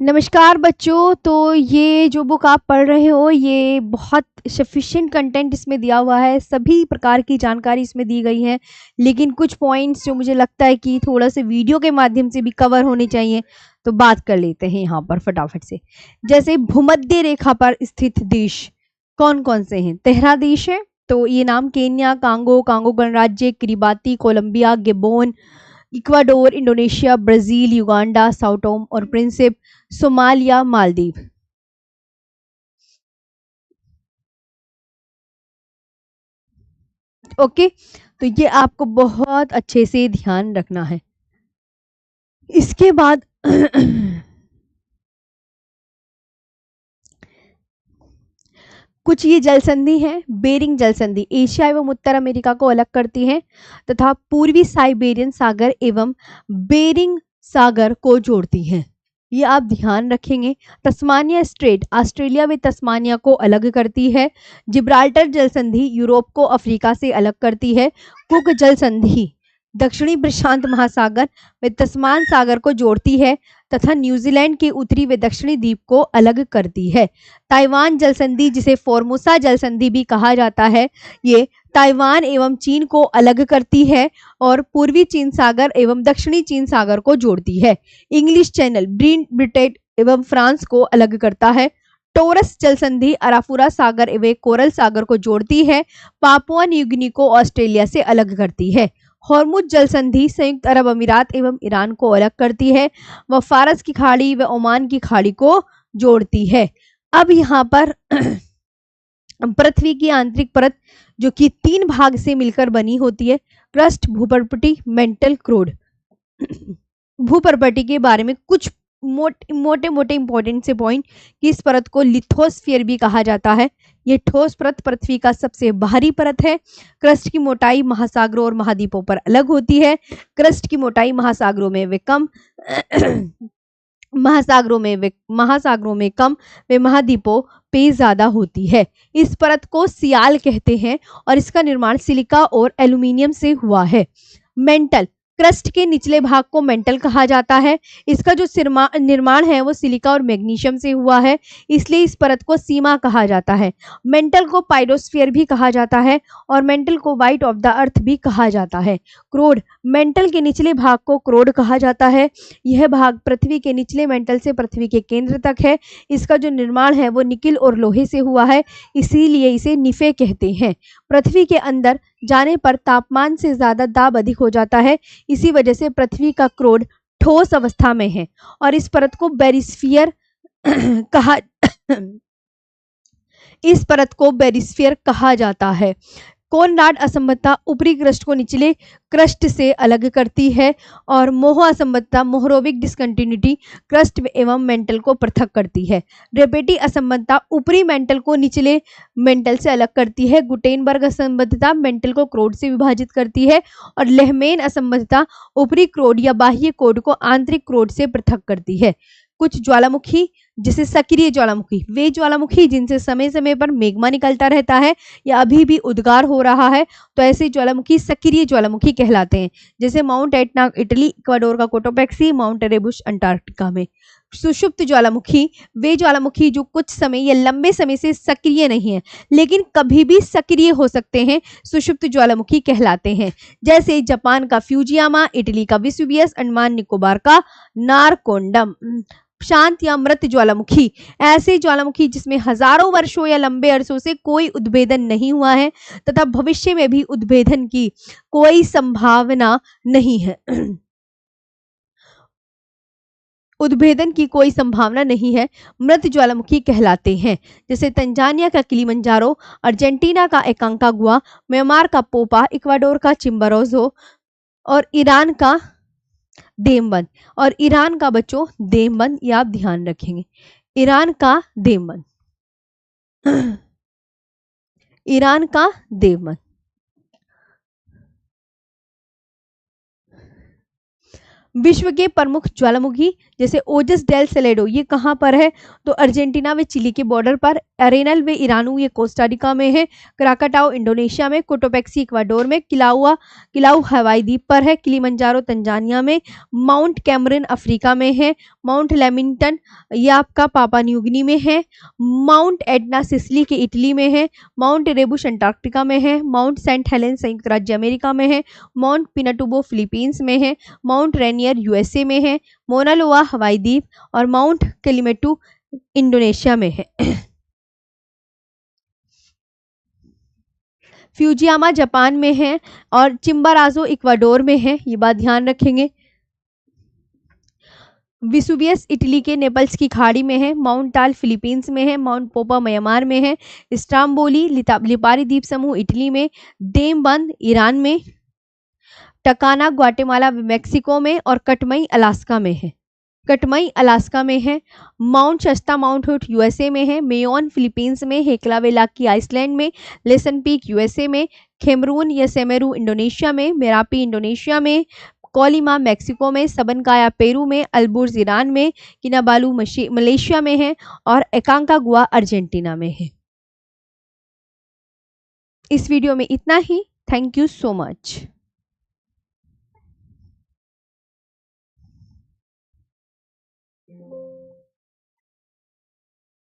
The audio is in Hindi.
नमस्कार बच्चों। तो ये जो बुक आप पढ़ रहे हो ये बहुत सफिशिएंट कंटेंट इसमें दिया हुआ है, सभी प्रकार की जानकारी इसमें दी गई है। लेकिन कुछ पॉइंट्स जो मुझे लगता है कि थोड़ा सा वीडियो के माध्यम से भी कवर होने चाहिए, तो बात कर लेते हैं यहाँ पर फटाफट से। जैसे भूमध्य रेखा पर स्थित देश कौन कौन से हैं? 13 देश है। तो ये नाम केन्या, कांगो गणराज्य, Kiribati, Colombia, Gabon, Ecuador, Indonesia, Brazil, Uganda, Sao Tome और प्रिंसिप, सोमालिया, मालदीव। ओके, तो ये आपको बहुत अच्छे से ध्यान रखना है। इसके बाद कुछ ये जल संधि है। बेरिंग जल संधि एशिया एवं उत्तर अमेरिका को अलग करती है तथा पूर्वी साइबेरियन सागर एवं बेरिंग सागर को जोड़ती है। ये आप ध्यान रखेंगे। तस्मानिया स्ट्रेट ऑस्ट्रेलिया व तस्मानिया को अलग करती है। जिब्राल्टर जल संधि यूरोप को अफ्रीका से अलग करती है। कुक जल संधि दक्षिणी प्रशांत महासागर व तस्मान सागर को जोड़ती है तथा न्यूजीलैंड के उत्तरी व दक्षिणी द्वीप को अलग करती है। ताइवान जल संधि, जिसे फॉर्मोसा जल संधि भी कहा जाता है, ये ताइवान एवं चीन को अलग करती है और पूर्वी चीन सागर एवं दक्षिणी चीन सागर को जोड़ती है। इंग्लिश चैनल ब्रिटेन एवं फ्रांस को अलग करता है। टोरस जल संधि अराफुरा सागर एवं कोरल सागर को जोड़ती है। पापुआ न्यू गिनी को ऑस्ट्रेलिया से अलग करती है। हॉर्मुज जल संधि संयुक्त अरब अमीरात एवं ईरान को अलग करती है। वह फारस की खाड़ी व ओमान की खाड़ी को जोड़ती है। अब यहाँ पर पृथ्वी की आंतरिक परत जो कि 3 भाग से मिलकर बनी होती है, क्रस्ट, भूपर्पटी, मेंटल, क्रोड। भूपर्पटी के बारे में कुछ मोटे मोटे इंपॉर्टेंट से पॉइंट कि इस परत को लिथोस्फीयर भी कहा जाता है। ये ठोस परत पृथ्वी का सबसे बाहरी परत है। क्रस्ट की मोटाई महासागरों और महाद्वीपों पर अलग होती है। क्रस्ट की मोटाई महासागरों में वे कम महासागरों में कम व महाद्वीपों पे ज्यादा होती है। इस परत को सियाल कहते हैं और इसका निर्माण सिलिका और एल्यूमिनियम से हुआ है। मेंटल क्रस्ट के निचले भाग को मेंटल कहा जाता है। इसका जो निर्माण है वो सिलिका और मैग्नीशियम से हुआ है, इसलिए इस परत को सीमा कहा जाता है। मेंटल को पाइरोस्फीयर भी कहा जाता है और मेंटल को व्हाइट ऑफ द अर्थ भी कहा जाता है। क्रोड मेंटल के निचले भाग को क्रोड कहा जाता है। यह भाग पृथ्वी के निचले मेंटल से पृथ्वी के केंद्र तक है। इसका जो निर्माण है वो निकिल और लोहे से हुआ है, इसीलिए इसे निफे कहते हैं। पृथ्वी के अंदर जाने पर तापमान से ज्यादा दाब अधिक हो जाता है, इसी वजह से पृथ्वी का क्रोड ठोस अवस्था में है और इस परत को बेरिस्फीयर कहा जाता है। कोनराड असंबद्धता ऊपरी क्रस्ट को निचले क्रस्ट से अलग करती है और मोह असंबद्धता मोहरोविक डिसकंटिन्यूटी क्रस्ट एवं मेंटल को पृथक करती है। रेपेटी असंबद्धता ऊपरी मेंटल को निचले मेंटल से अलग करती है। गुटेनबर्ग असंबद्धता मेंटल को क्रोड से विभाजित करती है और लेहमेन असंबद्धता ऊपरी क्रोड या बाह्य कोड को आंतरिक क्रोड से पृथक करती है। कुछ ज्वालामुखी जैसे सक्रिय ज्वालामुखी, वे ज्वालामुखी जिनसे समय समय पर मेग्मा निकलता रहता है या अभी भी उद्गार हो रहा है, तो ऐसे ज्वालामुखी सक्रिय ज्वालामुखी कहलाते हैं। जैसे माउंट एटना इटली, इक्वाडोर का कोटोपैक्सी, माउंट एरेबुस अंटार्कटिका में। सुषुप्त ज्वालामुखी वे ज्वालामुखी जो कुछ समय या लंबे समय से सक्रिय नहीं है लेकिन कभी भी सक्रिय हो सकते हैं, सुषुप्त ज्वालामुखी कहलाते हैं। जैसे जापान का फ्यूजियामा, इटली का वेसुवियस, अंडमान निकोबार का नारकोंडम। शांत या मृत ज्वालामुखी ऐसे ज्वालामुखी जिसमें हजारों वर्षों या लंबे अरसों से कोई उद्भेदन नहीं हुआ है तथा भविष्य में भी उद्भेदन की कोई संभावना नहीं है मृत ज्वालामुखी कहलाते हैं। जैसे तंजानिया का किलिमंजारो, अर्जेंटीना का एकांकागुआ, म्यांमार का पोपा, इक्वाडोर का चिम्बोरजो और ईरान का देमबंद। और ईरान का बच्चों देमबंद, ये आप ध्यान रखेंगे, ईरान का देमबंद ईरान का देमबंद। विश्व के प्रमुख ज्वालामुखी जैसे ओजस डेल सेलेडो, ये कहाँ पर है? तो अर्जेंटीना व चिली के बॉर्डर पर अरेनल वे इरानू ये कोस्टारिका में है, क्राकाटाओ इंडोनेशिया में, कोटोपेक्सी इक्वाडोर में, किलाउ हवाई द्वीप पर है, किलिमंजारो तंजानिया में, माउंट कैमरन अफ्रीका में है, माउंट लेमिंगटन ये आपका पापा न्यूगिनी में है, माउंट एटना सिसिली के इटली में है, माउंट रेबुस अंटार्कटिका में है, माउंट सेंट हेलेन संयुक्त राज्य अमेरिका में है, माउंट पिनाटुबो फिलीपींस में है, माउंट रेनियर यूएसए में है, मोना लोआ हवाई द्वीप और माउंट किलिमेटू इंडोनेशिया में है। फ्यूजियामा जापान में है और चिम्बाराजो इक्वाडोर में है, ये बात ध्यान रखेंगे। विसुवियस इटली के नेपल्स की खाड़ी में है, माउंट टाल फिलीपींस में है, माउंट पोपा म्यांमार में है, स्ट्राम्बोली लिपारी द्वीप समूह इटली में, देमबंद ईरान में, टकाना ग्वाटेमाला मेक्सिको में और कटमई अलास्का में है। कटमई अलास्का में है, माउंट शस्ता माउंट हुड यूएसए में है, मेयोन फिलीपींस में, हेक्ला वेलाकी आइसलैंड में, लेसन पीक यूएसए में, खेमरून या सेमेरू इंडोनेशिया में, मेरापी इंडोनेशिया में, कोलिमा मेक्सिको में, सबनकाया पेरू में, अल्बुर्ज ईरान में, किनाबालू मलेशिया में है और एकांकागुआ अर्जेंटीना में है। इस वीडियो में इतना ही। Thank you so much.